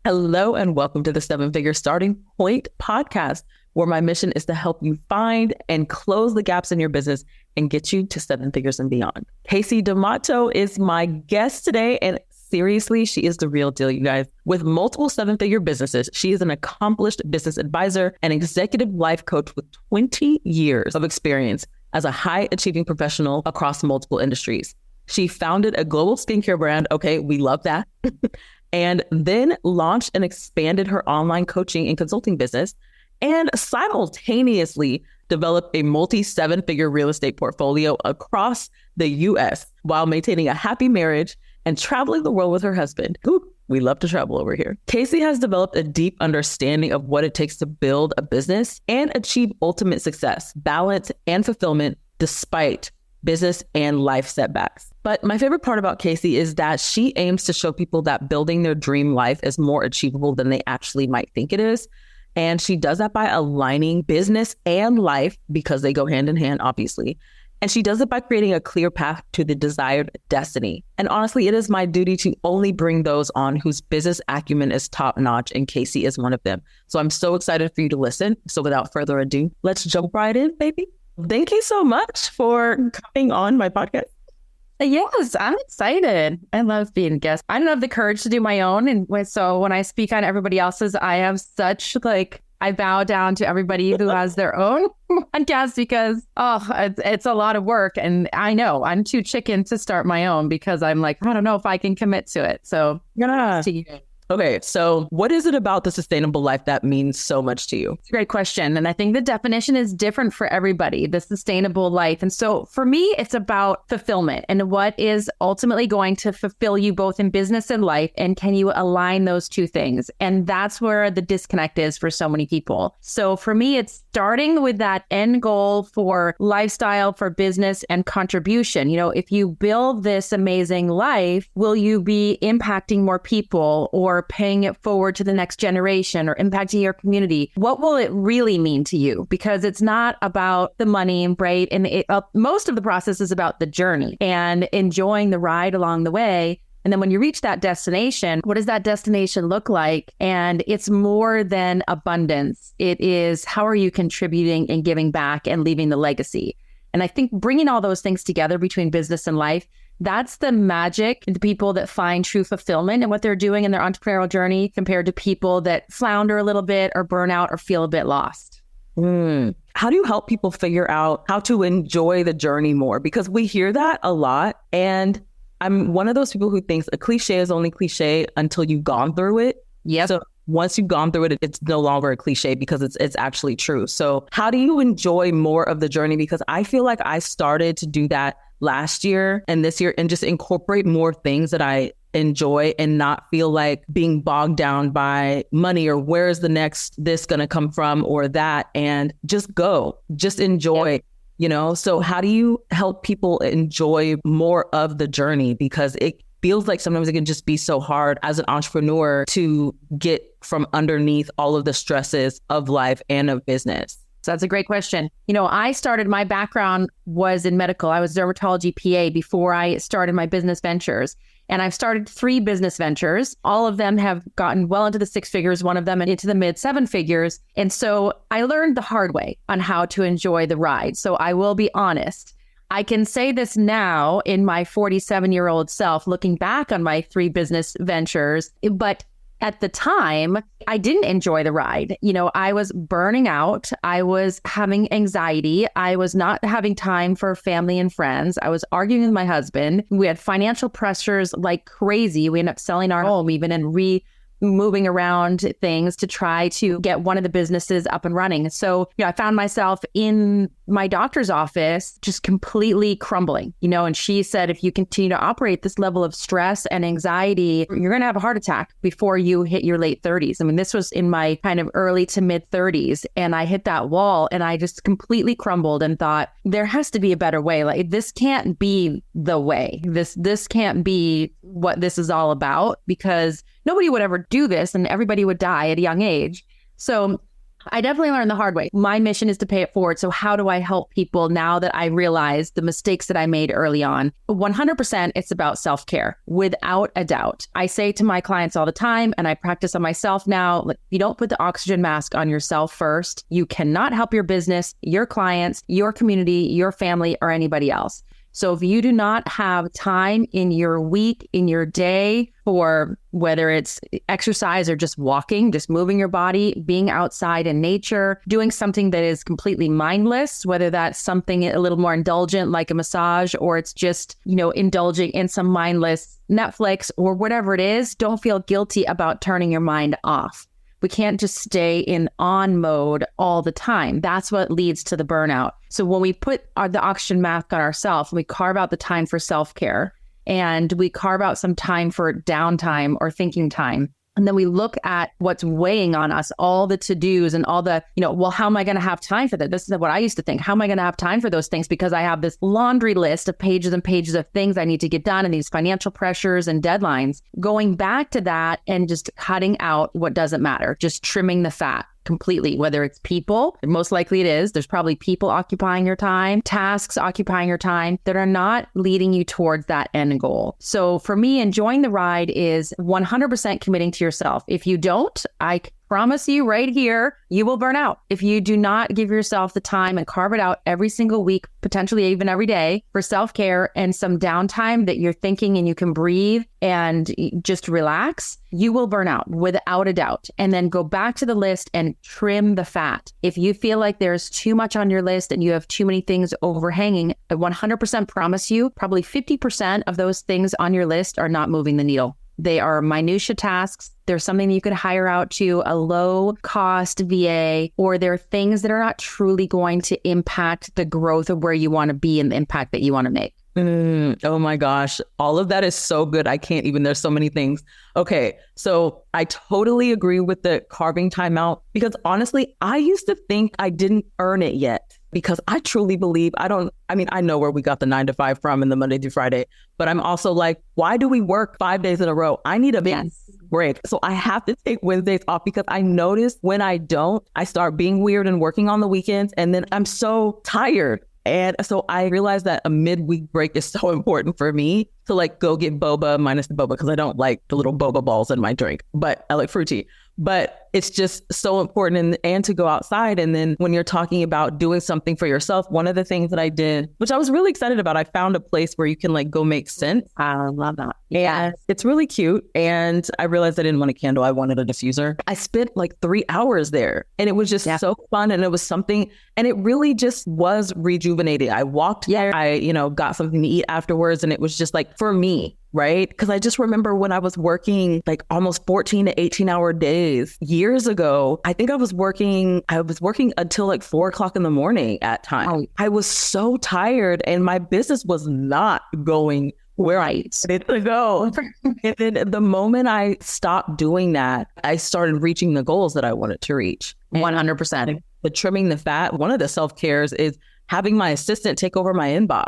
Hello and welcome to the Seven Figure Starting Point podcast, where my mission is to help you find and close the gaps in your business and get you to seven figures and beyond. Kasey D'Amato is my guest today, and seriously, she is the real deal, you guys. With multiple seven-figure businesses, she is an accomplished business advisor and executive life coach with 20 years of experience as a high-achieving professional across multiple industries. She founded a global skincare brand. Okay, we love that. And then launched and expanded her online coaching and consulting business, and simultaneously developed a multi-seven-figure real estate portfolio across the U.S. while maintaining a happy marriage and traveling the world with her husband. Ooh, we love to travel over here. Kasey has developed a deep understanding of what it takes to build a business and achieve ultimate success, balance, and fulfillment despite business and life setbacks. But my favorite part about Kasey is that she aims to show people that building their dream life is more achievable than they actually might think it is. And she does that by aligning business and life, because they go hand in hand, obviously. And she does it by creating a clear path to the desired destiny. And honestly, it is my duty to only bring those on whose business acumen is top notch, and Kasey is one of them. So I'm so excited for you to listen. So without further ado, let's jump right in, baby. Thank you so much for coming on my podcast. Yes, I'm excited. I love being a guest. I don't have the courage to do my own. And so when I speak on everybody else's, I have such I bow down to everybody who has their own podcast because, it's a lot of work. And I know I'm too chicken to start my own because I'm like, I don't know if I can commit to it. So yeah. Okay, so what is it about the sustainable life that means so much to you? It's a great question. And I think the definition is different for everybody, the sustainable life. And so for me, it's about fulfillment and what is ultimately going to fulfill you both in business and life. And can you align those two things? And that's where the disconnect is for so many people. So for me, it's starting with that end goal for lifestyle, for business and contribution. You know, if you build this amazing life, will you be impacting more people or paying it forward to the next generation or impacting your community? What will it really mean to you? Because it's not about the money, right? And most of the process is about the journey and enjoying the ride along the way. And then when you reach that destination, what does that destination look like? And it's more than abundance. It is, how are you contributing and giving back and leaving the legacy? And I think bringing all those things together between business and life, that's the magic, the people that find true fulfillment in what they're doing in their entrepreneurial journey compared to people that flounder a little bit or burn out or feel a bit lost. How do you help people figure out how to enjoy the journey more? Because we hear that a lot. And I'm one of those people who thinks a cliche is only cliche until you've gone through it. Yeah. So once you've gone through it, it's no longer a cliche because it's actually true. So how do you enjoy more of the journey? Because I feel like I started to do that last year and this year and just incorporate more things that I enjoy and not feel like being bogged down by money or where is the next this going to come from or that, and just enjoy. Yep. You know, so how do you help people enjoy more of the journey? Because it feels like sometimes it can just be so hard as an entrepreneur to get from underneath all of the stresses of life and of business. So that's a great question. You know, my background was in medical. I was a dermatology PA before I started my business ventures. And I've started 3 business ventures. All of them have gotten well into the 6 figures, one of them into the mid 7 figures. And so I learned the hard way on how to enjoy the ride. So I will be honest. I can say this now in my 47-year-old self, looking back on my 3 business ventures, but at the time, I didn't enjoy the ride. You know, I was burning out. I was having anxiety. I was not having time for family and friends. I was arguing with my husband. We had financial pressures like crazy. We ended up selling our home even and moving around things to try to get one of the businesses up and running. So, I found myself in my doctor's office just completely crumbling, and she said, if you continue to operate this level of stress and anxiety, you're going to have a heart attack before you hit your late 30s. I mean, this was in my kind of early to mid 30s. And I hit that wall and I just completely crumbled and thought, there has to be a better way. Like, this can't be the way. This can't be what this is all about, because nobody would ever do this and everybody would die at a young age. So I definitely learned the hard way. My mission is to pay it forward. So how do I help people now that I realize the mistakes that I made early on? 100% it's about self-care, without a doubt. I say to my clients all the time, and I practice on myself now, like, you don't put the oxygen mask on yourself first, you cannot help your business, your clients, your community, your family, or anybody else. So if you do not have time in your week, in your day, for whether it's exercise or just walking, just moving your body, being outside in nature, doing something that is completely mindless, whether that's something a little more indulgent like a massage, or it's just, indulging in some mindless Netflix or whatever it is, don't feel guilty about turning your mind off. We can't just stay in on mode all the time. That's what leads to the burnout. So when we put the oxygen mask on ourselves, we carve out the time for self-care, and we carve out some time for downtime or thinking time. And then we look at what's weighing on us, all the to-dos and all the, well, how am I going to have time for that? This is what I used to think. How am I going to have time for those things? Because I have this laundry list of pages and pages of things I need to get done and these financial pressures and deadlines. Going back to that and just cutting out what doesn't matter, just trimming the fat completely, whether it's people, most likely it is. There's probably people occupying your time, tasks occupying your time that are not leading you towards that end goal. So for me, enjoying the ride is 100% committing to yourself. If you don't, I promise you right here, you will burn out. If you do not give yourself the time and carve it out every single week, potentially even every day, for self-care and some downtime that you're thinking and you can breathe and just relax, you will burn out without a doubt. And then go back to the list and trim the fat. If you feel like there's too much on your list and you have too many things overhanging, I 100% promise you, probably 50% of those things on your list are not moving the needle. They are minutia tasks. There's something you could hire out to a low cost VA, or there are things that are not truly going to impact the growth of where you want to be and the impact that you want to make. Oh my gosh. All of that is so good. I can't even, there's so many things. Okay. So I totally agree with the carving time out, because honestly, I used to think I didn't earn it yet, because I truly believe I know where we got the 9 to 5 from and the Monday through Friday, but I'm also like, why do we work 5 days in a row? I need a break. So I have to take Wednesdays off, because I notice when I don't, I start being weird and working on the weekends, and then I'm so tired. And so I realized that a midweek break is so important for me to like go get boba, minus the boba, because I don't like the little boba balls in my drink, but I like fruity. But it's just so important and to go outside. And then when you're talking about doing something for yourself, one of the things that I did, which I was really excited about, I found a place where you can like go make scents. I love that. Yeah, it's really cute. And I realized I didn't want a candle. I wanted a diffuser. I spent like 3 hours there, and it was just so fun. And it was something, and it really just was rejuvenating. I walked there, I, got something to eat afterwards. And it was just like, for me, right? Because I just remember when I was working like almost 14 to 18 hour days years ago, I think I was working until like 4 o'clock in the morning at times. I was so tired, and my business was not going where I needed to go. And then the moment I stopped doing that, I started reaching the goals that I wanted to reach. 100%. The trimming the fat, one of the self-cares is having my assistant take over my inbox.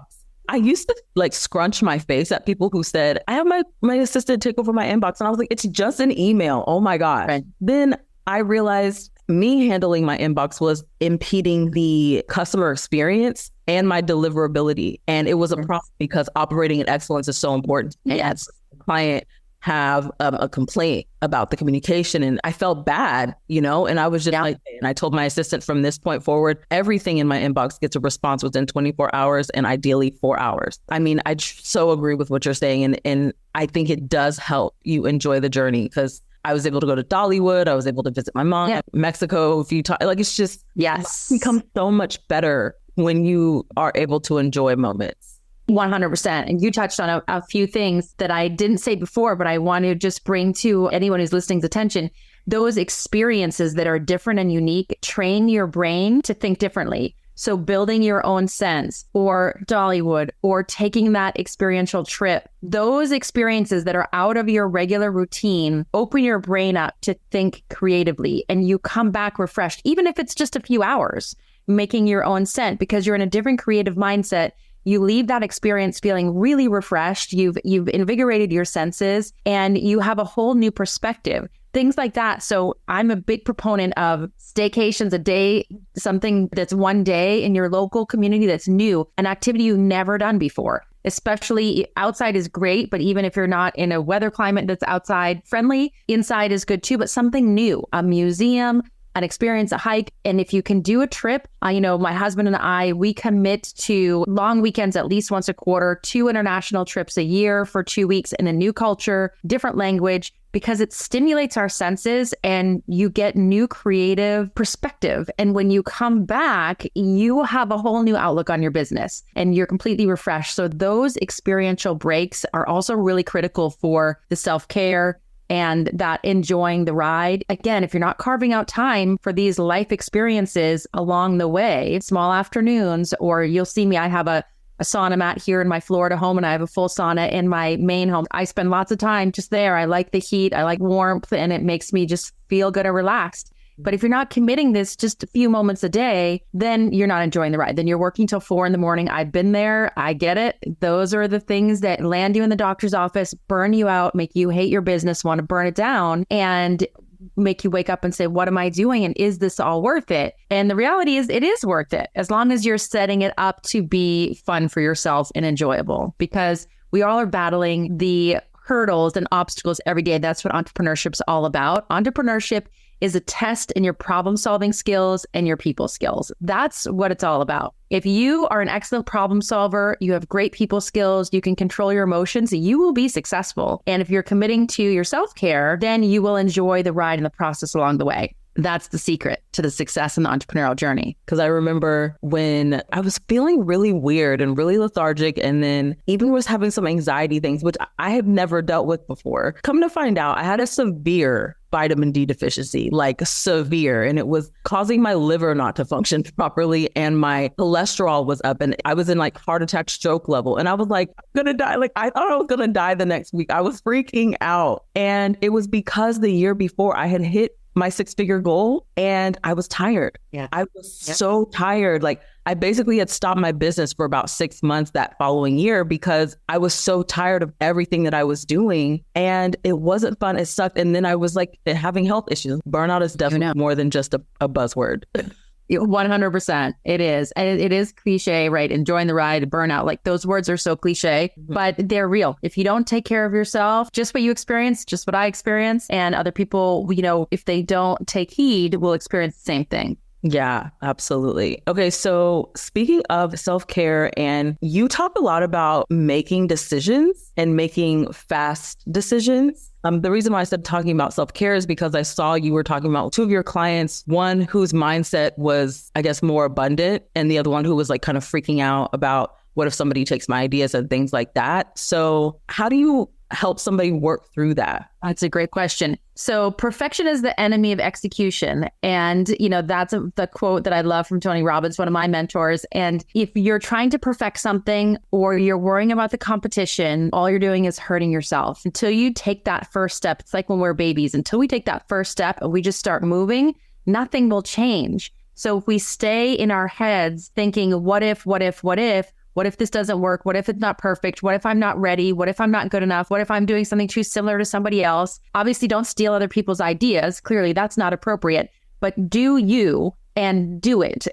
I used to like scrunch my face at people who said, I have my assistant take over my inbox. And I was like, it's just an email. Oh my gosh. Right. Then I realized me handling my inbox was impeding the customer experience and my deliverability. And it was a problem, because operating in excellence is so important. Yes. The client have a complaint about the communication, and I felt bad, and I was just like, and I told my assistant, from this point forward, everything in my inbox gets a response within 24 hours and ideally 4 hours. I mean, I so agree with what you're saying. And I think it does help you enjoy the journey, because I was able to go to Dollywood. I was able to visit my mom, Mexico a few times. Like, it's just, it becomes so much better when you are able to enjoy moments. 100%. And you touched on a few things that I didn't say before, but I want to just bring to anyone who's listening's attention. Those experiences that are different and unique train your brain to think differently. So building your own sense, or Dollywood, or taking that experiential trip, those experiences that are out of your regular routine open your brain up to think creatively, and you come back refreshed, even if it's just a few hours, making your own scent, because you're in a different creative mindset. You leave that experience feeling really refreshed. You've invigorated your senses, and you have a whole new perspective. things like that. So I'm a big proponent of staycations, a day, something that's one day in your local community that's new, an activity you've never done before. Especially outside is great, but even if you're not in a weather climate that's outside friendly, inside is good too, but something new, a museum, an experience, a hike. And if you can do a trip, my husband and I, we commit to long weekends at least once a quarter, 2 international trips a year for 2 weeks in a new culture, different language, because it stimulates our senses and you get new creative perspective. And when you come back, you have a whole new outlook on your business and you're completely refreshed. So those experiential breaks are also really critical for the self-care and that enjoying the ride. Again, if you're not carving out time for these life experiences along the way, small afternoons, or you'll see me, I have a sauna mat here in my Florida home and I have a full sauna in my main home. I spend lots of time just there. I like the heat, I like warmth, and it makes me just feel good and relaxed. But if you're not committing this just a few moments a day, then you're not enjoying the ride. Then you're working till 4 a.m. I've been there. I get it. Those are the things that land you in the doctor's office, burn you out, make you hate your business, want to burn it down, and make you wake up and say, what am I doing? And is this all worth it? And the reality is it is worth it as long as you're setting it up to be fun for yourself and enjoyable, because we all are battling the hurdles and obstacles every day. That's what entrepreneurship is all about. Entrepreneurship is a test in your problem solving skills and your people skills. That's what it's all about. If you are an excellent problem solver, you have great people skills, you can control your emotions, you will be successful. And if you're committing to your self-care, then you will enjoy the ride and the process along the way. That's the secret to the success in the entrepreneurial journey. Because I remember when I was feeling really weird and really lethargic, and then even was having some anxiety things, which I have never dealt with before. Come to find out, I had a severe vitamin D deficiency, like severe, and it was causing my liver not to function properly, and my cholesterol was up, and I was in like heart attack, stroke level, and I was like, I'm gonna die. Like I thought I was gonna die the next week. I was freaking out, and it was because the year before I had hit my 6-figure goal and I was tired. Yeah. I was so tired. Like I basically had stopped my business for about 6 months that following year because I was so tired of everything that I was doing and it wasn't fun. It sucked. And then I was like having health issues. Burnout is definitely more than just a buzzword. 100%. It is. And it is cliche, right? Enjoying the ride, burnout. Like those words are so cliche, but they're real. If you don't take care of yourself, just what you experience, just what I experience, and other people, if they don't take heed, will experience the same thing. Yeah, absolutely. Okay, so speaking of self-care, and you talk a lot about making decisions and making fast decisions. The reason why I said talking about self-care is because I saw you were talking about 2 of your clients, one whose mindset was, I guess, more abundant, and the other one who was like kind of freaking out about what if somebody takes my ideas and things like that. So how do you help somebody work through that? That's a great question. So perfection is the enemy of execution. And, that's the quote that I love from Tony Robbins, one of my mentors. And if you're trying to perfect something or you're worrying about the competition, all you're doing is hurting yourself until you take that first step. It's like when we're babies, until we take that first step and we just start moving, nothing will change. So if we stay in our heads thinking, what if this doesn't work? What if it's not perfect? What if I'm not ready? What if I'm not good enough? What if I'm doing something too similar to somebody else? Obviously, don't steal other people's ideas. Clearly, that's not appropriate. But do you and do it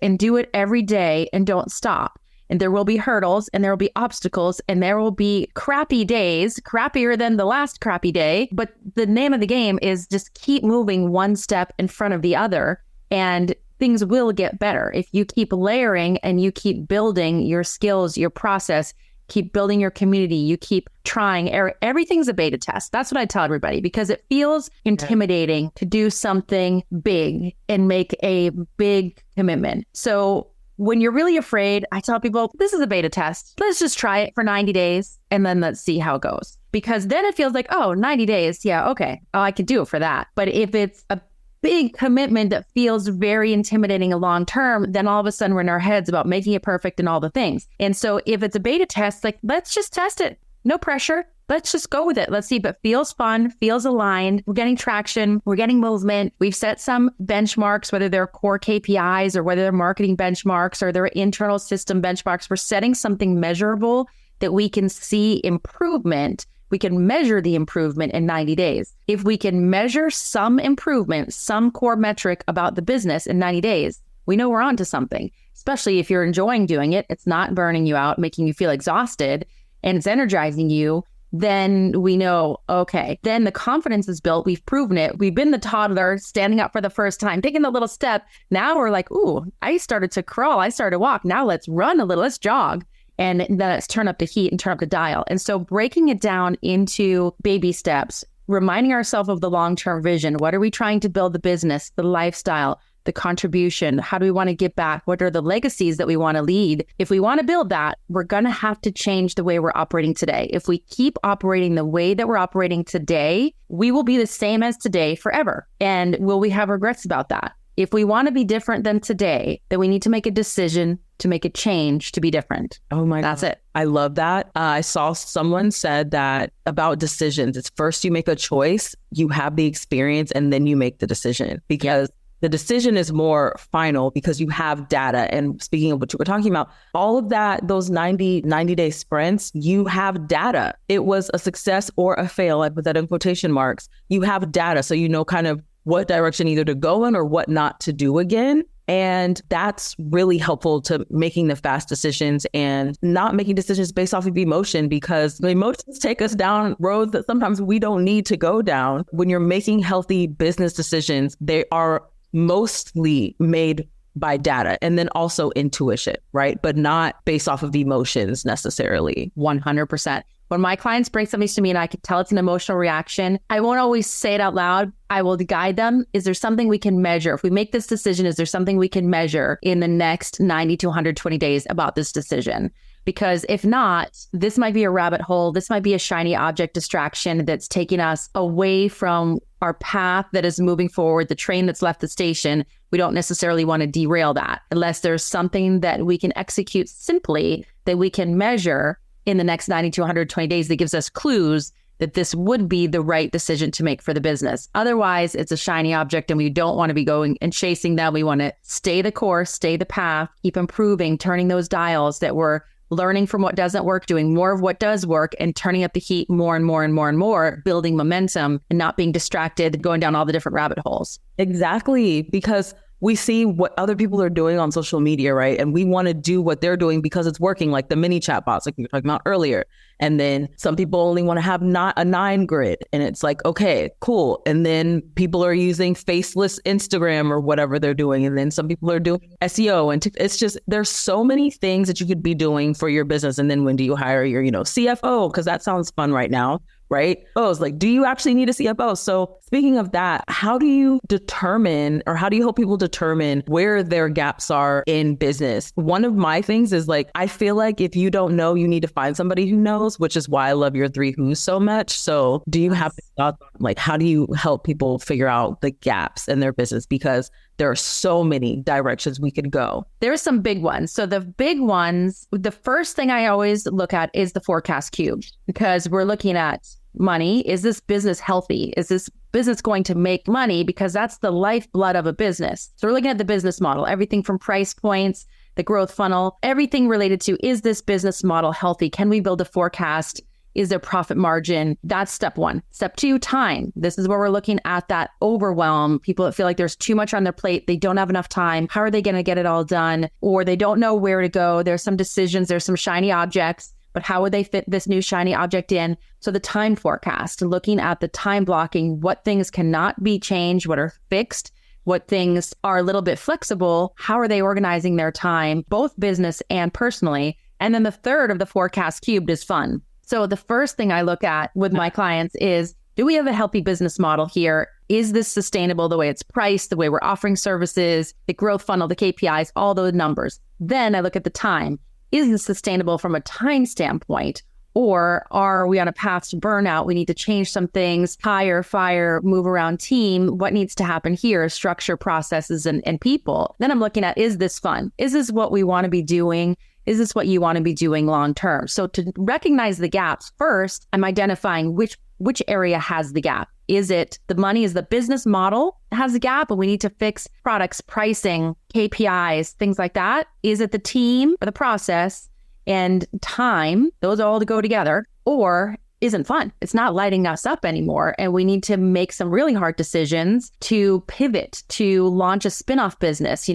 every day and don't stop. And there will be hurdles and there will be obstacles and there will be crappy days, crappier than the last crappy day. But the name of the game is just keep moving one step in front of the other. And things will get better if you keep layering and you keep building your skills, your process, keep building your community, you keep trying. Everything's a beta test. That's what I tell everybody because it feels intimidating to do something big and make a big commitment. So when you're really afraid, I tell people, this is a beta test. Let's just try it for 90 days and then let's see how it goes. Because then it feels like, 90 days. Yeah, okay. I could do it for that. But if it's a big commitment that feels very intimidating long term, then all of a sudden we're in our heads about making it perfect and all the things. And so if it's a beta test, like let's just test it. No pressure. Let's just go with it. Let's see if it feels fun, feels aligned. We're getting traction. We're getting movement. We've set some benchmarks, whether they're core KPIs or whether they're marketing benchmarks or they're internal system benchmarks. We're setting something measurable that we can see improvement we can measure the improvement in 90 days. If we can measure some improvement, some core metric about the business in 90 days, we know we're onto something, especially if you're enjoying doing it. It's not burning you out, making you feel exhausted, and it's energizing you. Then we know, okay, then the confidence is built. We've proven it. We've been the toddler standing up for the first time, taking the little step. Now we're like, ooh, I started to crawl. I started to walk. Now let's run a little, let's jog. And then let's turn up the heat and turn up the dial. And so breaking it down into baby steps, reminding ourselves of the long-term vision. What are we trying to build the business, the lifestyle, the contribution? How do we want to give back? What are the legacies that we want to lead? If we want to build that, we're going to have to change the way we're operating today. If we keep operating the way that we're operating today, we will be the same as today forever. And will we have regrets about that? If we want to be different than today, then we need to make a decision to make a change to be different. Oh my God. That's it. I love that. I saw someone said that about decisions. It's first you make a choice, you have the experience, and then you make the decision, because the decision is more final because you have data. And speaking of what you were talking about, all of that, those 90-day sprints, you have data. It was a success or a fail. I put that in quotation marks. You have data. So you know kind of what direction either to go in or what not to do again. And that's really helpful to making the fast decisions and not making decisions based off of emotion, because the emotions take us down roads that sometimes we don't need to go down. When you're making healthy business decisions, they are mostly made by data and then also intuition, right? But not based off of emotions necessarily. 100%. When my clients bring something to me and I can tell it's an emotional reaction, I won't always say it out loud. I will guide them. Is there something we can measure? If we make this decision, is there something we can measure in the next 90 to 120 days about this decision? Because if not, this might be a rabbit hole. This might be a shiny object distraction that's taking us away from our path that is moving forward, the train that's left the station. We don't necessarily want to derail that unless there's something that we can execute simply that we can measure in the next 90 to 120 days that gives us clues that this would be the right decision to make for the business. Otherwise, it's a shiny object and we don't want to be going and chasing that. We want to stay the course, stay the path, keep improving, turning those dials that we're learning from what doesn't work, doing more of what does work, and turning up the heat more and more and more and more, building momentum and not being distracted, going down all the different rabbit holes. Exactly. Because we see what other people are doing on social media, right? And we want to do what they're doing because it's working, like the mini chatbots, like we were talking about earlier. And then some people only want to have not a 9 grid. And it's like, okay, cool. And then people are using faceless Instagram or whatever they're doing. And then some people are doing SEO. And it's just, there's so many things that you could be doing for your business. And then when do you hire your, CFO? Because that sounds fun right now. Right? Oh, it's like, do you actually need a CFO? So speaking of that, how do you determine, or how do you help people determine where their gaps are in business? One of my things is like, I feel like if you don't know, you need to find somebody who knows, which is why I love your 3 who's so much. So do you have thoughts on, like, how do you help people figure out the gaps in their business? Because there are so many directions we could go. There are some big ones. So the big ones, the first thing I always look at is the forecast cube, because we're looking at money. Is this business healthy? Is this business going to make money? Because that's the lifeblood of a business. So we're looking at the business model, everything from price points, the growth funnel, everything related to, is this business model healthy? Can we build a forecast? Is there profit margin? That's step 1. Step 2, time. This is where we're looking at that overwhelm. People that feel like there's too much on their plate. They don't have enough time. How are they going to get it all done? Or they don't know where to go. There's some decisions. There's some shiny objects. But how would they fit this new shiny object in? So the time forecast, looking at the time blocking, what things cannot be changed, what are fixed, what things are a little bit flexible, how are they organizing their time, both business and personally. And then the third of the forecast cubed is fun. So the first thing I look at with my clients is, do we have a healthy business model here? Is this sustainable, the way it's priced, the way we're offering services, the growth funnel, the KPIs, all those numbers? Then I look at the time. Is this sustainable from a time standpoint? Or are we on a path to burnout? We need to change some things, hire, fire, move around team. What needs to happen here? Structure, processes, and people. Then I'm looking at, is this fun? Is this what we want to be doing? Is this what you want to be doing long term? So to recognize the gaps first, I'm identifying which area has the gap. Is it the money? Is the business model has a gap and we need to fix products, pricing, KPIs, things like that? Is it the team or the process and time? Those all to go together. Or isn't fun. It's not lighting us up anymore. And we need to make some really hard decisions to pivot, to launch a spin-off business.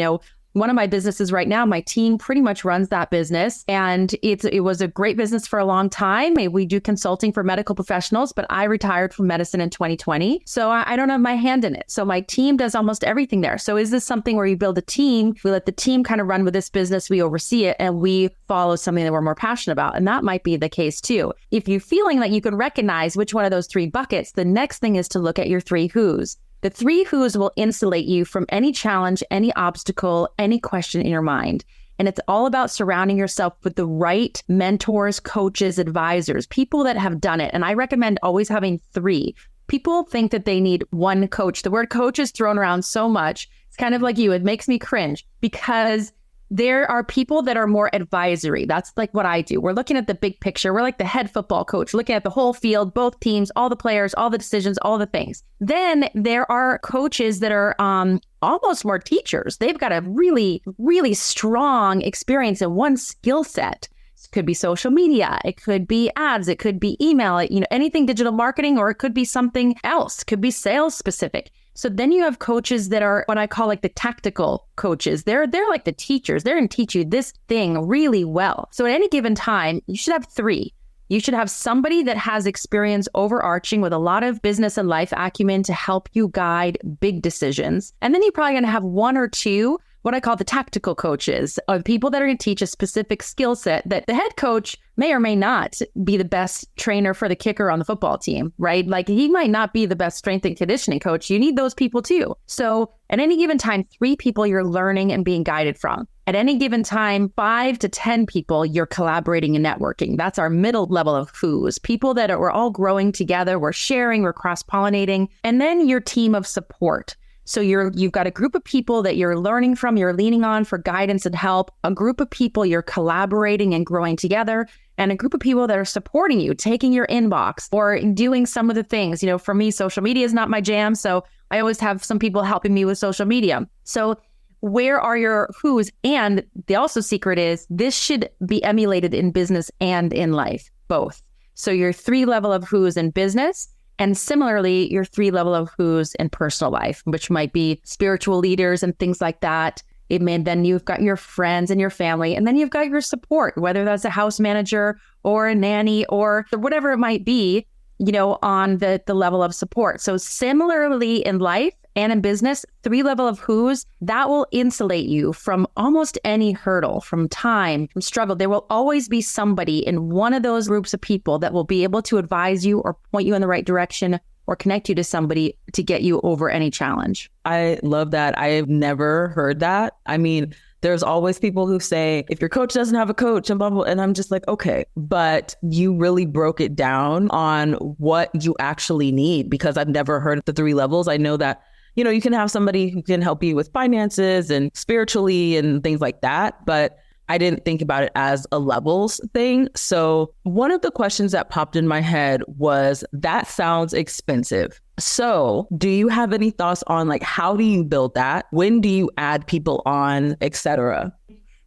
One of my businesses right now, my team pretty much runs that business. And it was a great business for a long time. We do consulting for medical professionals, but I retired from medicine in 2020. So I don't have my hand in it. So my team does almost everything there. So is this something where you build a team, we let the team kind of run with this business, we oversee it, and we follow something that we're more passionate about? And that might be the case too. If you're feeling that you can recognize which one of those three buckets, the next thing is to look at your three who's. The three who's will insulate you from any challenge, any obstacle, any question in your mind. And it's all about surrounding yourself with the right mentors, coaches, advisors, people that have done it. And I recommend always having three. People think that they need one coach. The word coach is thrown around so much. It's kind of like you. It makes me cringe because there are people that are more advisory. That's like what I do. We're looking at the big picture. We're like the head football coach, looking at the whole field, both teams, all the players, all the decisions, all the things. Then there are coaches that are almost more teachers. They've got a really, really strong experience in one skill set. It could be social media. It could be ads. It could be email, anything digital marketing, or it could be something else. It could be sales specific. So then you have coaches that are what I call like the tactical coaches. They're like the teachers. They're going to teach you this thing really well. So at any given time, you should have three. You should have somebody that has experience overarching with a lot of business and life acumen to help you guide big decisions. And then you're probably going to have one or two, what I call the tactical coaches, of people that are going to teach a specific skill set that the head coach may or may not be the best trainer for the kicker on the football team, right? Like he might not be the best strength and conditioning coach. You need those people too. So at any given time, 3 people you're learning and being guided from. At any given time, 5 to 10 people you're collaborating and networking. That's our middle level of who's. People that we're all growing together, we're sharing, we're cross-pollinating. And then your team of support. So you've got a group of people that you're learning from, you're leaning on for guidance and help, a group of people you're collaborating and growing together, and a group of people that are supporting you, taking your inbox or doing some of the things. For me, social media is not my jam. So I always have some people helping me with social media. So where are your who's? And the also secret is this should be emulated in business and in life, both. So your 3 level of who's in business, and similarly, your 3 level of who's in personal life, which might be spiritual leaders and things like that. Then you've got your friends and your family, and then you've got your support, whether that's a house manager or a nanny or whatever it might be, on the level of support. So similarly in life and in business, 3 level of who's, that will insulate you from almost any hurdle, from time, from struggle. There will always be somebody in one of those groups of people that will be able to advise you or point you in the right direction or connect you to somebody to get you over any challenge. I love that. I've never heard that. I mean, there's always people who say, if your coach doesn't have a coach and blah, blah, and I'm just like, okay, but you really broke it down on what you actually need, because I've never heard the 3 levels. I know that, you can have somebody who can help you with finances and spiritually and things like that, but I didn't think about it as a levels thing. So one of the questions that popped in my head was, that sounds expensive. So do you have any thoughts on how do you build that? When do you add people on, etc.?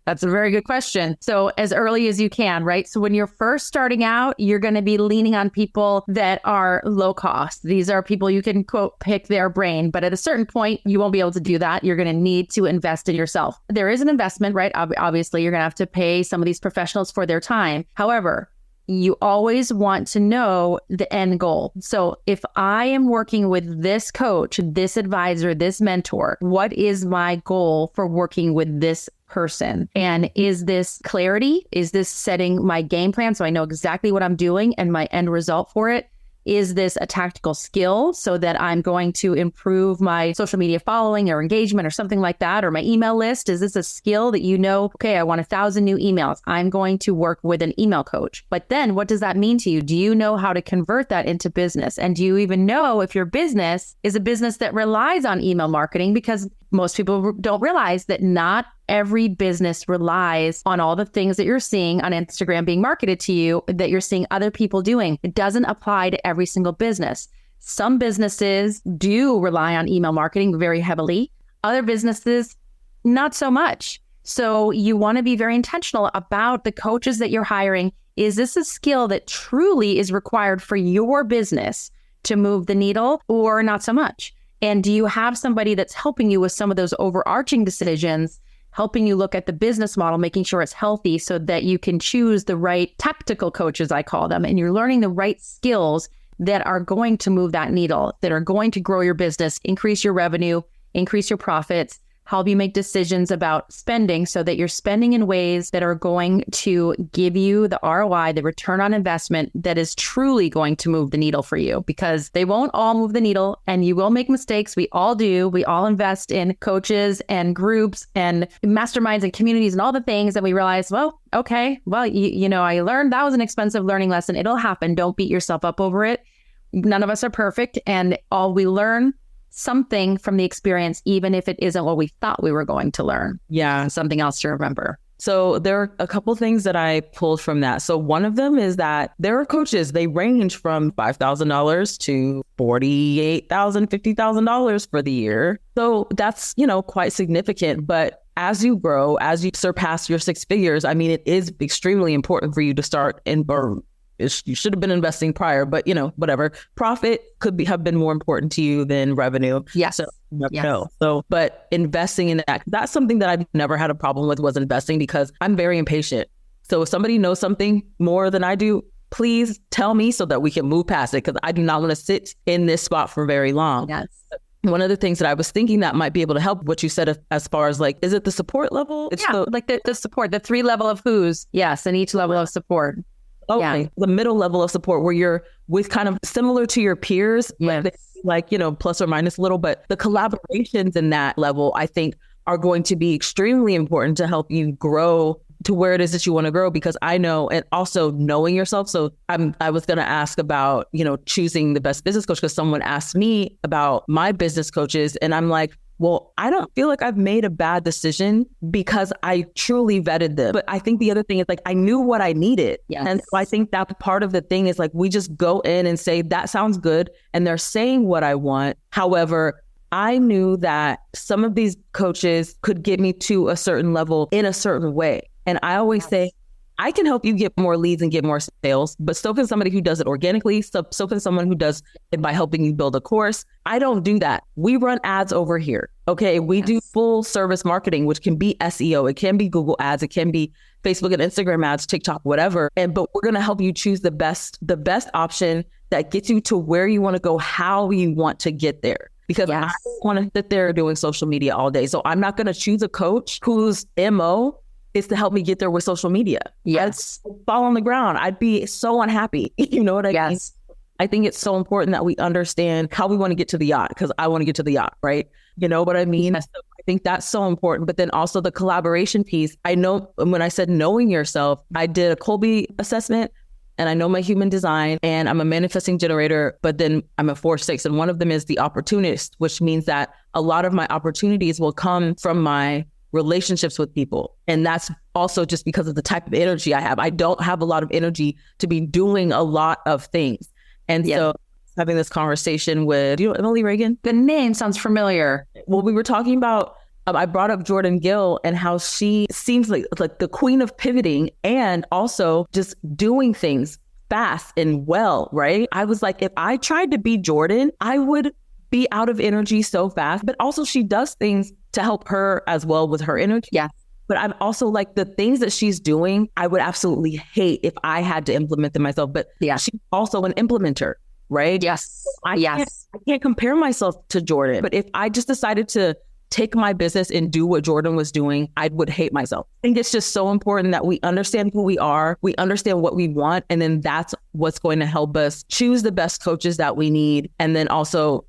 That's a very good question. So as early as you can, right? So when you're first starting out, you're going to be leaning on people that are low cost. These are people you can, quote, pick their brain. But at a certain point, you won't be able to do that. You're going to need to invest in yourself. There is an investment, right? Obviously, you're going to have to pay some of these professionals for their time. However, you always want to know the end goal. So if I am working with this coach, this advisor, this mentor, what is my goal for working with this person? And is this clarity? Is this setting my game plan so I know exactly what I'm doing and my end result for it? Is this a tactical skill so that I'm going to improve my social media following or engagement or something like that, or my email list? Is this a skill that okay, I want 1,000 new emails. I'm going to work with an email coach. But then what does that mean to you? Do you know how to convert that into business? And do you even know if your business is a business that relies on email marketing? Because most people don't realize that not every business relies on all the things that you're seeing on Instagram being marketed to you, that you're seeing other people doing. It doesn't apply to every single business. Some businesses do rely on email marketing very heavily. Other businesses, not so much. So you want to be very intentional about the coaches that you're hiring. is this a skill that truly is required for your business to move the needle or not so much? And do you have somebody that's helping you with some of those overarching decisions, helping you look at the business model, making sure it's healthy so that you can choose the right tactical coaches, I call them, and you're learning the right skills that are going to move that needle, that are going to grow your business, increase your revenue, increase your profits, help you make decisions about spending so that you're spending in ways that are going to give you the ROI, the return on investment that is truly going to move the needle for you, because they won't all move the needle and you will make mistakes. We all do. We all invest in coaches and groups and masterminds and communities and all the things that we realize, well, okay, well, I learned that was an expensive learning lesson. It'll happen. Don't beat yourself up over it. None of us are perfect. And all we learn something from the experience, even if it isn't what we thought we were going to learn. Yeah. Something else to remember. So there are a couple things that I pulled from that. So one of them is that there are coaches, they range from $5,000 to $48,000, $50,000 for the year. So that's, quite significant. But as you grow, as you surpass your six figures, I mean, it is extremely important for you to start and burn. You should have been investing prior, but whatever. Profit have been more important to you than revenue. Yes. So, So, but investing in that's something that I've never had a problem with, was investing, because I'm very impatient. So if somebody knows something more than I do, please tell me so that we can move past it, because I do not want to sit in this spot for very long. Yes. One of the things that I was thinking that might be able to help what you said as far as is it the support level? It's the support, the 3 level of who's. Yes. And each level of support. Okay. Yeah. The middle level of support, where you're with kind of similar to your peers, yes. Plus or minus a little, but the collaborations in that level, I think, are going to be extremely important to help you grow to where it is that you want to grow, because I know, and also knowing yourself. So I was going to ask about, choosing the best business coach, because someone asked me about my business coaches, and I'm like, well, I don't feel like I've made a bad decision because I truly vetted them. But I think the other thing is I knew what I needed. Yes. And so I think that part of the thing is we just go in and say, that sounds good. And they're saying what I want. However, I knew that some of these coaches could get me to a certain level in a certain way. And I always say, I can help you get more leads and get more sales, but so can somebody who does it organically. So can someone who does it by helping you build a course. I don't do that. We run ads over here. Okay. We do full service marketing, which can be SEO. It can be Google ads. It can be Facebook and Instagram ads, TikTok, whatever. But we're going to help you choose the best option that gets you to where you want to go, how you want to get there. Because I don't want to sit there doing social media all day. So I'm not going to choose a coach whose MO is to help me get there with social media. Yes. I'd fall on the ground. I'd be so unhappy. You know what I mean? I think it's so important that we understand how we want to get to the yacht, because I want to get to the yacht, right? You know what I mean? Yes. So I think that's so important. But then also the collaboration piece. I know when I said knowing yourself, I did a Colby assessment, and I know my human design, and I'm a manifesting generator, but then I'm a 4/6. And one of them is the opportunist, which means that a lot of my opportunities will come from my relationships with people. And that's also just because of the type of energy I have. I don't have a lot of energy to be doing a lot of things. And so having this conversation with, Emily Reagan. The name sounds familiar. Well, we were talking about, I brought up Jordan Gill and how she seems like the queen of pivoting and also just doing things fast and well, right? I was like, if I tried to be Jordan, I would be out of energy so fast. But also she does things to help her as well with her energy. Yeah. But I'm also the things that she's doing, I would absolutely hate if I had to implement them myself. But she's also an implementer, right? Yes. I can't compare myself to Jordan. But if I just decided to take my business and do what Jordan was doing, I would hate myself. I think it's just so important that we understand who we are, we understand what we want, and then that's what's going to help us choose the best coaches that we need, and then also,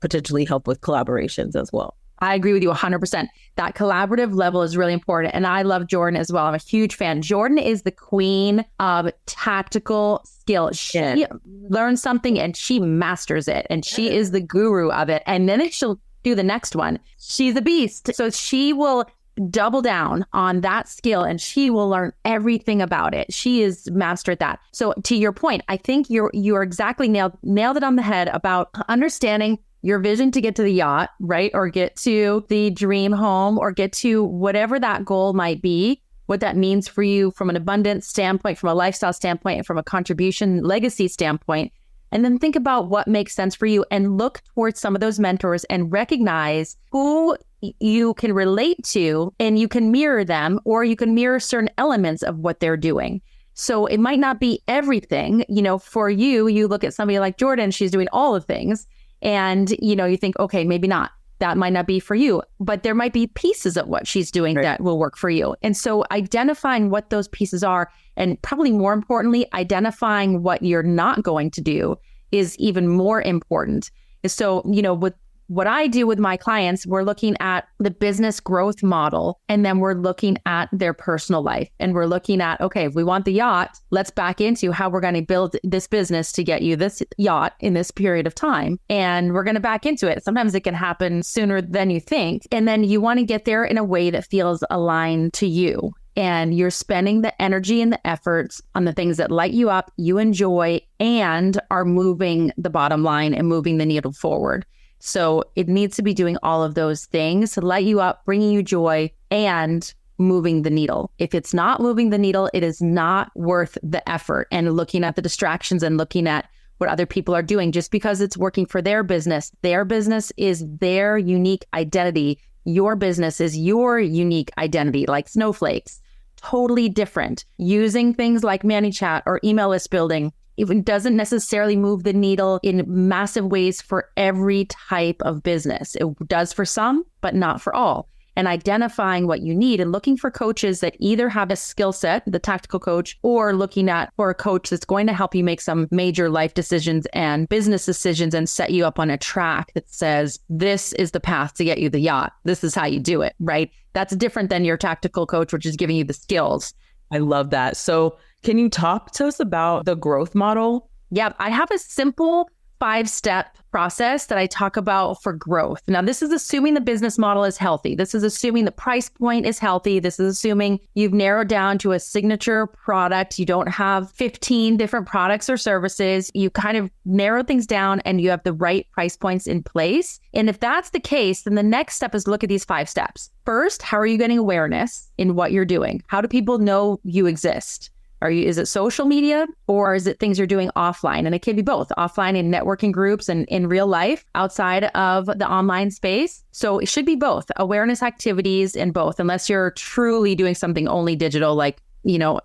potentially help with collaborations as well. I agree with you 100%. That collaborative level is really important. And I love Jordan as well. I'm a huge fan. Jordan is the queen of tactical skill. She learns something and she masters it. And she is the guru of it. And then she'll do the next one. She's a beast. So she will double down on that skill and she will learn everything about it. She is mastered that. So to your point, I think you're exactly nailed it on the head about understanding your vision to get to the yacht, right? Or get to the dream home or get to whatever that goal might be. what that means for you from an abundance standpoint, from a lifestyle standpoint, and from a contribution legacy standpoint. And then think about what makes sense for you and look towards some of those mentors and recognize who you can relate to, and you can mirror them, or you can mirror certain elements of what they're doing. So it might not be everything, for you. You look at somebody like Jordan, she's doing all the things, and, you think, okay, maybe not. That might not be for you, but there might be pieces of what she's doing that will work for you. And so identifying what those pieces are, and probably more importantly, identifying what you're not going to do is even more important. So, with what I do with my clients, we're looking at the business growth model, and then we're looking at their personal life. And we're looking at, okay, if we want the yacht, let's back into how we're going to build this business to get you this yacht in this period of time. And we're going to back into it. Sometimes it can happen sooner than you think. And then you want to get there in a way that feels aligned to you. And you're spending the energy and the efforts on the things that light you up, you enjoy, and are moving the bottom line and moving the needle forward. So it needs to be doing all of those things to light you up, bringing you joy, and moving the needle. If it's not moving the needle, it is not worth the effort and looking at the distractions and looking at what other people are doing just because it's working for their business. Their business is their unique identity. Your business is your unique identity, like snowflakes. Totally different. Using things like ManyChat or email list building, it doesn't necessarily move the needle in massive ways for every type of business. It does for some, but not for all. And identifying what you need and looking for coaches that either have a skill set, the tactical coach, or looking for a coach that's going to help you make some major life decisions and business decisions and set you up on a track that says, this is the path to get you the yacht. This is how you do it, right? That's different than your tactical coach, which is giving you the skills. I love that. So can you talk to us about the growth model? Yeah, I have a simple 5-step process that I talk about for growth. Now, this is assuming the business model is healthy. This is assuming the price point is healthy. This is assuming you've narrowed down to a signature product. You don't have 15 different products or services. You kind of narrow things down and you have the right price points in place. And if that's the case, then the next step is look at these 5 steps. First, how are you getting awareness in what you're doing? How do people know you exist? Is it social media, or is it things you're doing offline? And it can be both, offline in networking groups and in real life outside of the online space. So it should be both awareness activities in both, unless you're truly doing something only digital, like,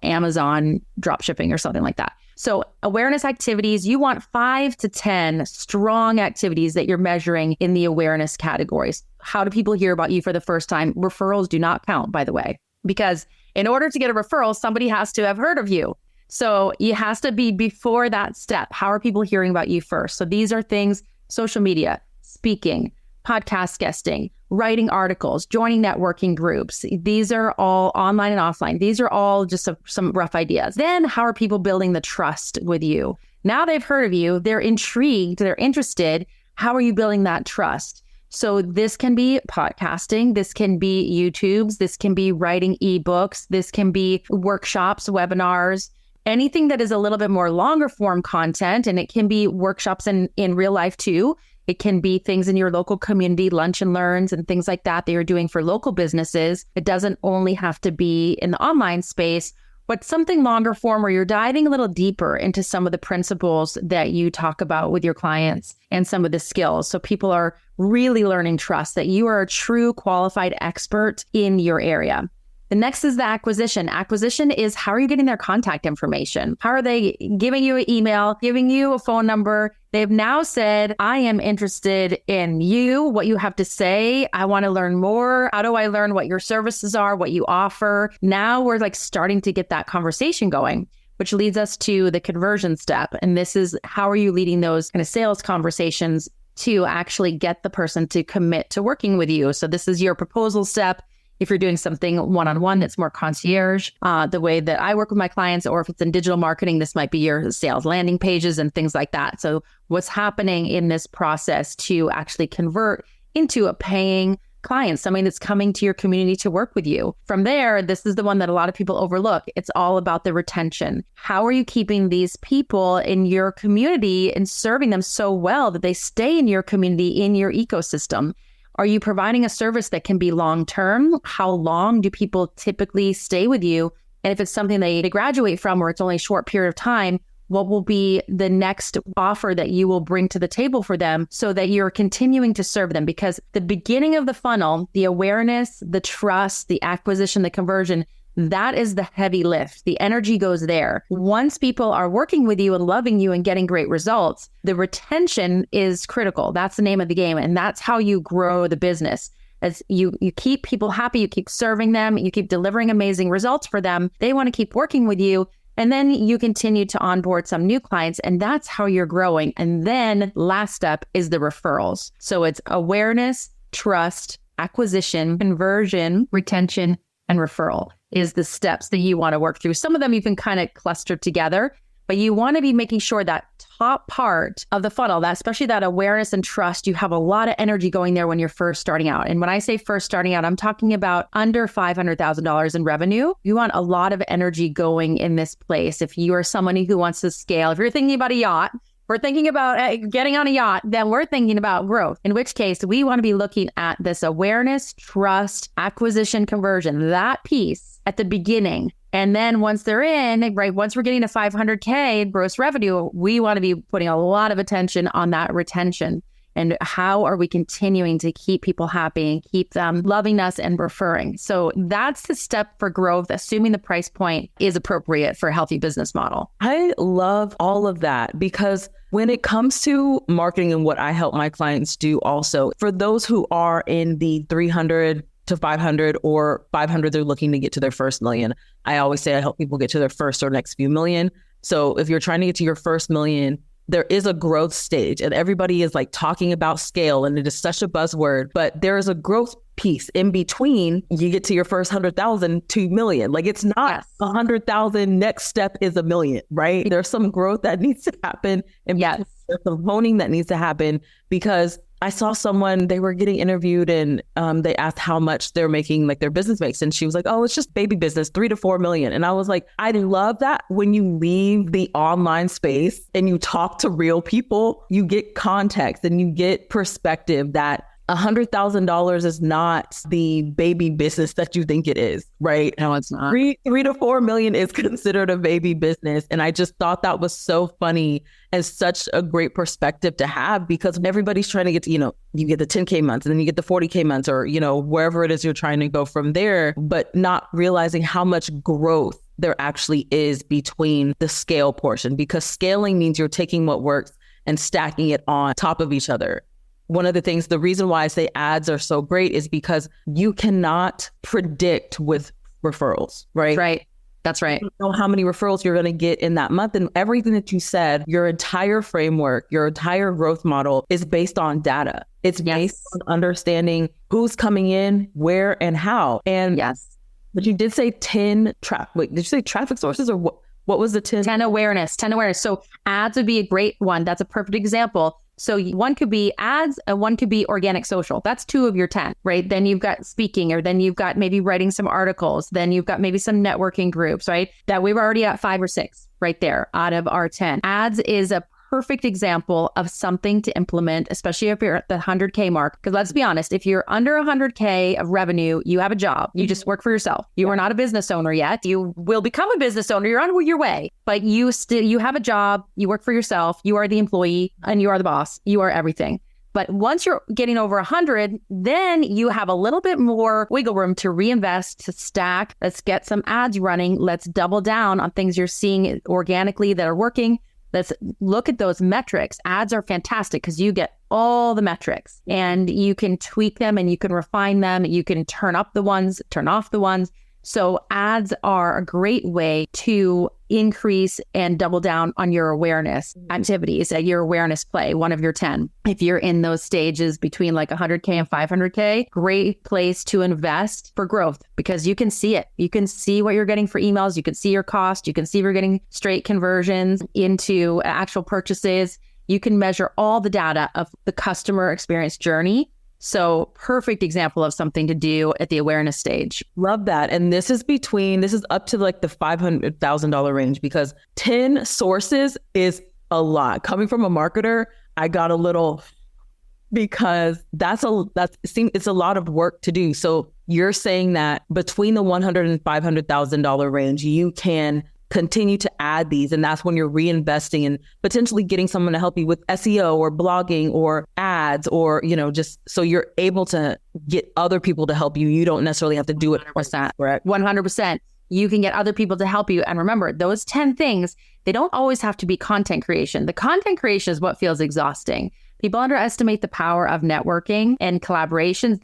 Amazon drop shipping or something like that. So awareness activities, you want 5 to 10 strong activities that you're measuring in the awareness categories. How do people hear about you for the first time? Referrals do not count, by the way, because in order to get a referral, somebody has to have heard of you. So it has to be before that step. How are people hearing about you first? So these are things: social media, speaking, podcast guesting, writing articles, joining networking groups. These are all online and offline. These are all just some rough ideas. Then how are people building the trust with you? Now they've heard of you, they're intrigued, they're interested. How are you building that trust? So this can be podcasting, this can be YouTubes, this can be writing ebooks, this can be workshops, webinars, anything that is a little bit more longer form content. And it can be workshops in real life too. It can be things in your local community, lunch and learns and things like that you're doing for local businesses. It doesn't only have to be in the online space, but something longer form where you're diving a little deeper into some of the principles that you talk about with your clients and some of the skills. So people are really learning trust, that you are a true qualified expert in your area. The next is the acquisition. Acquisition is, how are you getting their contact information? How are they giving you an email, giving you a phone number? They've now said, I am interested in you, what you have to say. I want to learn more. How do I learn what your services are, what you offer? Now we're starting to get that conversation going, which leads us to the conversion step. And this is, how are you leading those kind of sales conversations to actually get the person to commit to working with you? So this is your proposal step. If you're doing something one-on-one that's more concierge, the way that I work with my clients, or if it's in digital marketing, this might be your sales landing pages and things like that. So what's happening in this process to actually convert into a paying client, somebody that's coming to your community to work with you. From there, this is the one that a lot of people overlook. It's all about the retention. How are you keeping these people in your community and serving them so well that they stay in your community, in your ecosystem? Are you providing a service that can be long-term? How long do people typically stay with you? And if it's something they graduate from or it's only a short period of time, what will be the next offer that you will bring to the table for them so that you're continuing to serve them? Because the beginning of the funnel, the awareness, the trust, the acquisition, the conversion, that is the heavy lift. The energy goes there. Once people are working with you and loving you and getting great results, the retention is critical. That's the name of the game. And that's how you grow the business. As you keep people happy, you keep serving them, you keep delivering amazing results for them. They want to keep working with you. And then you continue to onboard some new clients, and that's how you're growing. And then last step is the referrals. So it's awareness, trust, acquisition, conversion, retention, and referral is the steps that you want to work through. Some of them you can kind of cluster together, but you want to be making sure that top part of the funnel, that especially that awareness and trust, you have a lot of energy going there when you're first starting out. And when I say first starting out, I'm talking about under $500,000 in revenue. You want a lot of energy going in this place. If you are somebody who wants to scale, if you're thinking about a yacht, we're thinking about getting on a yacht, then we're thinking about growth, in which case we want to be looking at this awareness, trust, acquisition, conversion, that piece at the beginning. And then once they're in, right, once we're getting to 500K in gross revenue, we want to be putting a lot of attention on that retention. And how are we continuing to keep people happy and keep them loving us and referring? So that's the step for growth, assuming the price point is appropriate for a healthy business model. I love all of that because when it comes to marketing and what I help my clients do also, for those who are in the 300 to 500 or 500, they're looking to get to their first million. I always say I help people get to their first or next few million. So if you're trying to get to your first million, there is a growth stage and everybody is like talking about scale and it is such a buzzword, but there is a growth piece in between. You get to your first 100,000 to million. Like it's not 100,000, next step is a million, right? There's some growth that needs to happen. And there's some honing that needs to happen because I saw someone, they were getting interviewed and they asked how much they're making, like their business makes. And she was like, oh, it's just baby business, 3 to 4 million. And I was like, I love that when you leave the online space and you talk to real people, you get context and you get perspective that $100,000 is not the baby business that you think it is, right? No, it's not. 3 to 4 million is considered a baby business. And I just thought that was so funny and such a great perspective to have because everybody's trying to get to, you get the 10K months and then you get the 40K months or, wherever it is you're trying to go from there, but not realizing how much growth there actually is between the scale portion because scaling means you're taking what works and stacking it on top of each other. One of the things, the reason why I say ads are so great is because you cannot predict with referrals, right? Right. That's right. You don't know how many referrals you're going to get in that month. And everything that you said, your entire framework, your entire growth model is based on data. It's based on understanding who's coming in, where, and how. And but you did say 10 did you say traffic sources or what? What was the 10? 10 awareness. So ads would be a great one. That's a perfect example. So one could be ads and one could be organic social. That's 2 of your 10, right? Then you've got speaking, or then you've got maybe writing some articles. Then you've got maybe some networking groups, right? That we were already at 5 or 6 right there out of our 10. Ads is a perfect example of something to implement, especially if you're at the 100K mark. Because let's be honest, if you're under 100K of revenue, you have a job. You just work for yourself. You are not a business owner yet. You will become a business owner. You're on your way, but you have a job. You work for yourself. You are the employee and you are the boss. You are everything. But once you're getting over 100, then you have a little bit more wiggle room to reinvest, to stack. Let's get some ads running. Let's double down on things you're seeing organically that are working. Let's look at those metrics. Ads are fantastic because you get all the metrics and you can tweak them and you can refine them. You can turn up the ones, turn off the ones. So ads are a great way to increase and double down on your awareness activities at your awareness play, one of your 10. If you're in those stages between like 100K and 500K, great place to invest for growth because you can see it. You can see what you're getting for emails. You can see your cost. You can see if you're getting straight conversions into actual purchases. You can measure all the data of the customer experience journey. So perfect example of something to do at the awareness stage. Love that. And this is up to like the $500,000 range because 10 sources is a lot. Coming from a marketer, I got a little, because it's a lot of work to do. So you're saying that between the $100,000 and $500,000 range, you can continue to add these. And that's when you're reinvesting and potentially getting someone to help you with SEO or blogging or ads, or, just so you're able to get other people to help you. You don't necessarily have to do it. 100%. Correct. 100%. You can get other people to help you. And remember, those 10 things, they don't always have to be content creation. The content creation is what feels exhausting. People underestimate the power of networking and collaborations.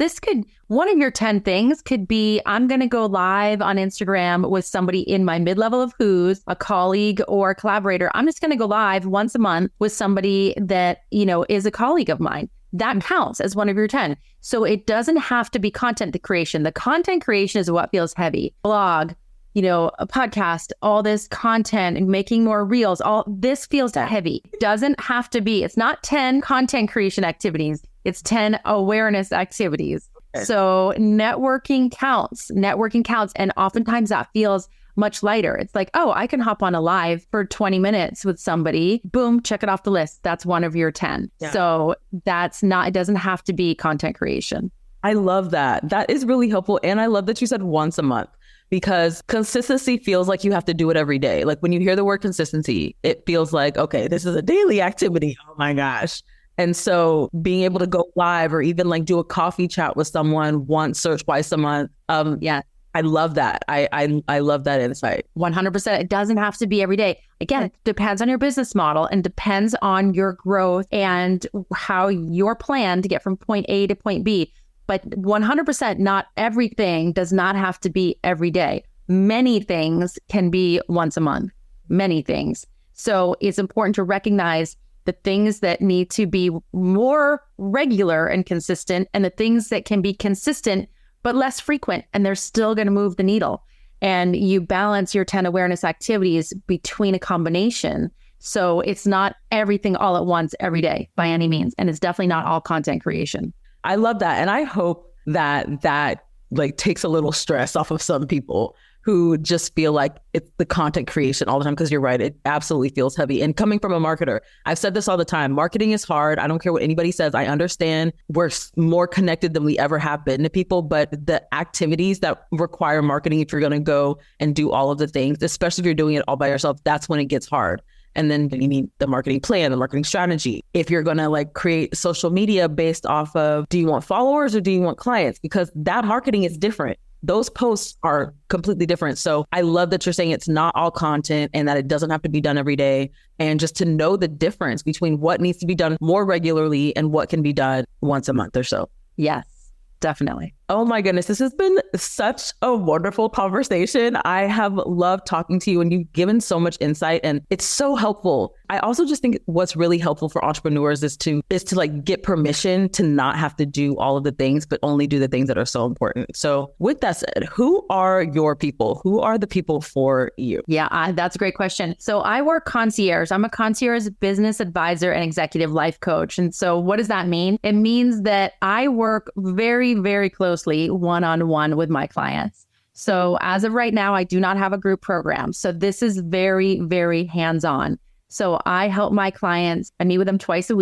One of your 10 things could be, I'm going to go live on Instagram with somebody in my mid-level of who's a colleague or a collaborator. I'm just going to go live once a month with somebody that, is a colleague of mine. That counts as one of your 10. So it doesn't have to be content creation. The content creation is what feels heavy. Blog, a podcast, all this content and making more reels, all this feels heavy. It doesn't have to be. It's not 10 content creation activities. It's 10 awareness activities. Okay. So networking counts. And oftentimes that feels much lighter. It's like, oh, I can hop on a live for 20 minutes with somebody. Boom, check it off the list. That's one of your 10. Yeah. So it doesn't have to be content creation. I love that. That is really helpful. And I love that you said once a month, because consistency feels like you have to do it every day. Like when you hear the word consistency, it feels like, okay, this is a daily activity. Oh my gosh. And so being able to go live or even like do a coffee chat with someone once or twice a month. Yeah, I love that. I love that insight. 100%. It doesn't have to be every day. Again, it depends on your business model and depends on your growth and how your plan to get from point A to point B. But 100%, not everything does not have to be every day. Many things can be once a month, many things. So it's important to recognize the things that need to be more regular and consistent, and the things that can be consistent but less frequent, and they're still going to move the needle. And you balance your 10 awareness activities between a combination. So it's not everything all at once every day by any means. And it's definitely not all content creation. I love that. And I hope that like takes a little stress off of some people who just feel like it's the content creation all the time, because you're right, it absolutely feels heavy. And coming from a marketer, I've said this all the time, marketing is hard. I don't care what anybody says. I understand we're more connected than we ever have been to people, but the activities that require marketing, if you're going to go and do all of the things, especially if you're doing it all by yourself, that's when it gets hard. And then you need the marketing plan, the marketing strategy. If you're going to like create social media based off of, do you want followers or do you want clients? Because that marketing is different. Those posts are completely different. So I love that you're saying it's not all content and that it doesn't have to be done every day. And just to know the difference between what needs to be done more regularly and what can be done once a month or so. Yes, definitely. Oh my goodness, this has been such a wonderful conversation. I have loved talking to you, and you've given so much insight, and it's so helpful. I also just think what's really helpful for entrepreneurs is to like get permission to not have to do all of the things, but only do the things that are so important. So with that said, who are your people? Who are the people for you? Yeah, that's a great question. So I work concierge. I'm a concierge business advisor and executive life coach. And so what does that mean? It means that I work very, very closely one-on-one with my clients. So as of right now, I do not have a group program. So this is very, very hands-on. So I help my clients, I meet with them twice a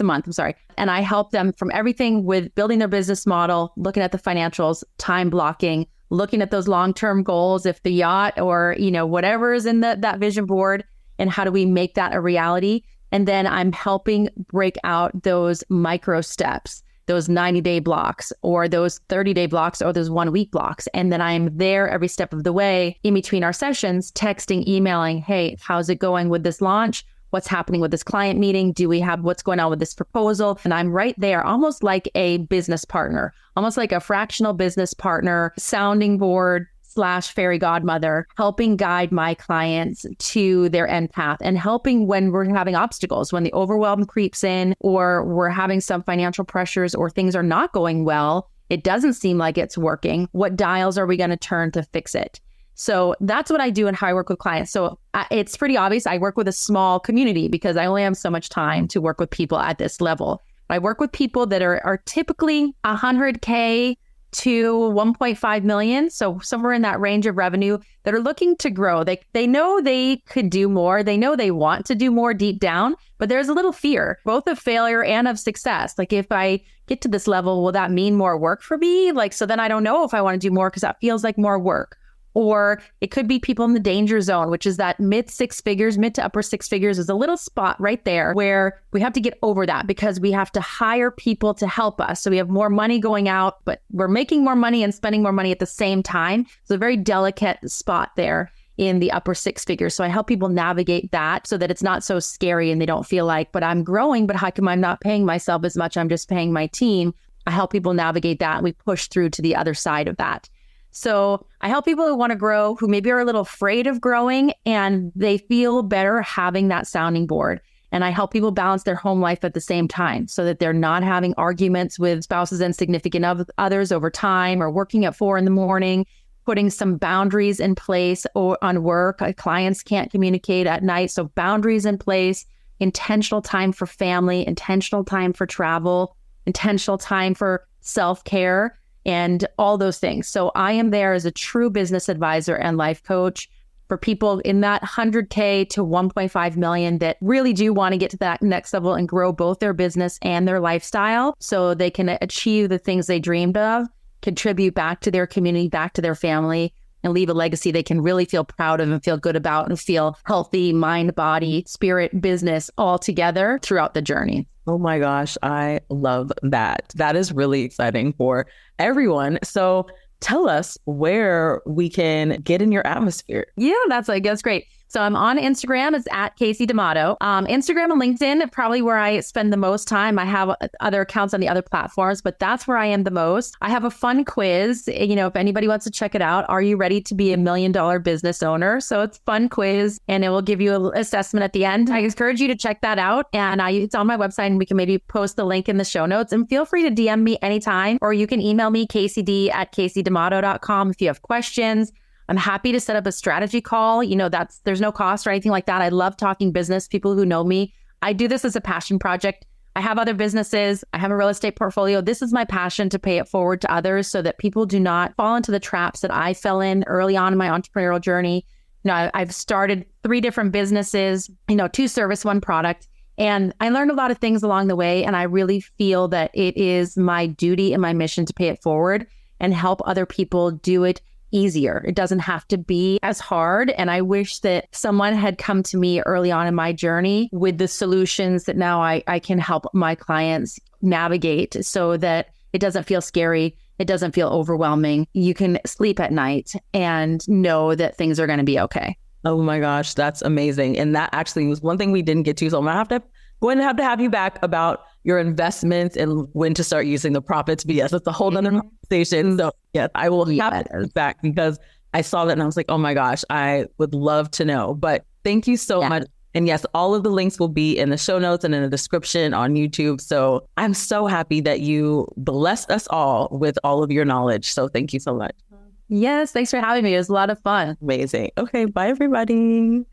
month, and I help them from everything with building their business model, looking at the financials, time blocking, looking at those long-term goals, if the yacht or, whatever is in that vision board, and how do we make that a reality? And then I'm helping break out those micro steps, those 90-day blocks or those 30-day blocks or those 1-week blocks. And then I'm there every step of the way in between our sessions, texting, emailing, hey, how's it going with this launch? What's happening with this client meeting? Do we have what's going on with this proposal? And I'm right there, almost like a business partner, almost like a fractional business partner, sounding board / fairy godmother, helping guide my clients to their end path and helping when we're having obstacles, when the overwhelm creeps in or we're having some financial pressures or things are not going well. It doesn't seem like it's working. What dials are we going to turn to fix it? So that's what I do and how I work with clients. So it's pretty obvious. I work with a small community because I only have so much time to work with people at this level. I work with people that are typically 100K to 1.5 million. So somewhere in that range of revenue that are looking to grow. They know they could do more. They know they want to do more deep down, but there's a little fear, both of failure and of success. Like, if I get to this level, will that mean more work for me? Like, so then I don't know if I want to do more because that feels like more work. Or it could be people in the danger zone, which is that mid to upper six figures is a little spot right there where we have to get over that because we have to hire people to help us. So we have more money going out, but we're making more money and spending more money at the same time. It's a very delicate spot there in the upper six figures. So I help people navigate that so that it's not so scary and they don't feel like, but I'm growing, but how come I'm not paying myself as much? I'm just paying my team. I help people navigate that and we push through to the other side of that. So I help people who want to grow, who maybe are a little afraid of growing and they feel better having that sounding board. And I help people balance their home life at the same time so that they're not having arguments with spouses and significant others over time or working at 4 a.m, putting some boundaries in place or on work. Clients can't communicate at night. So boundaries in place, intentional time for family, intentional time for travel, intentional time for self-care, and all those things. So I am there as a true business advisor and life coach for people in that 100K to 1.5 million that really do want to get to that next level and grow both their business and their lifestyle so they can achieve the things they dreamed of, contribute back to their community, back to their family, and leave a legacy they can really feel proud of and feel good about and feel healthy, mind, body, spirit, business all together throughout the journey. Oh my gosh, I love that. That is really exciting for everyone. So tell us where we can get in your atmosphere. Yeah, that's great. So I'm on Instagram. It's at Kasey D'Amato. Instagram and LinkedIn are probably where I spend the most time. I have other accounts on the other platforms, but that's where I am the most. I have a fun quiz. If anybody wants to check it out, are you ready to be $1 million business owner? So it's a fun quiz and it will give you an assessment at the end. I encourage you to check that out. And it's on my website and we can maybe post the link in the show notes. And feel free to DM me anytime, or you can email me kaseyd@kaseydamato.com if you have questions. I'm happy to set up a strategy call. There's no cost or anything like that. I love talking business. People who know me, I do this as a passion project. I have other businesses. I have a real estate portfolio. This is my passion to pay it forward to others so that people do not fall into the traps that I fell in early on in my entrepreneurial journey. I've started 3 different businesses, 2 service, 1 product. And I learned a lot of things along the way. And I really feel that it is my duty and my mission to pay it forward and help other people do it easier. It doesn't have to be as hard. And I wish that someone had come to me early on in my journey with the solutions that now I can help my clients navigate so that it doesn't feel scary. It doesn't feel overwhelming. You can sleep at night and know that things are going to be okay. Oh my gosh, that's amazing. And that actually was one thing we didn't get to. So I'm going to have you back about your investments and when to start using the profits. But yes, it's a whole other conversation. So yes, I will have it back because I saw that and I was like, oh my gosh, I would love to know. But thank you so much. And yes, all of the links will be in the show notes and in the description on YouTube. So I'm so happy that you blessed us all with all of your knowledge. So thank you so much. Yes, thanks for having me. It was a lot of fun. Amazing. Okay, bye everybody.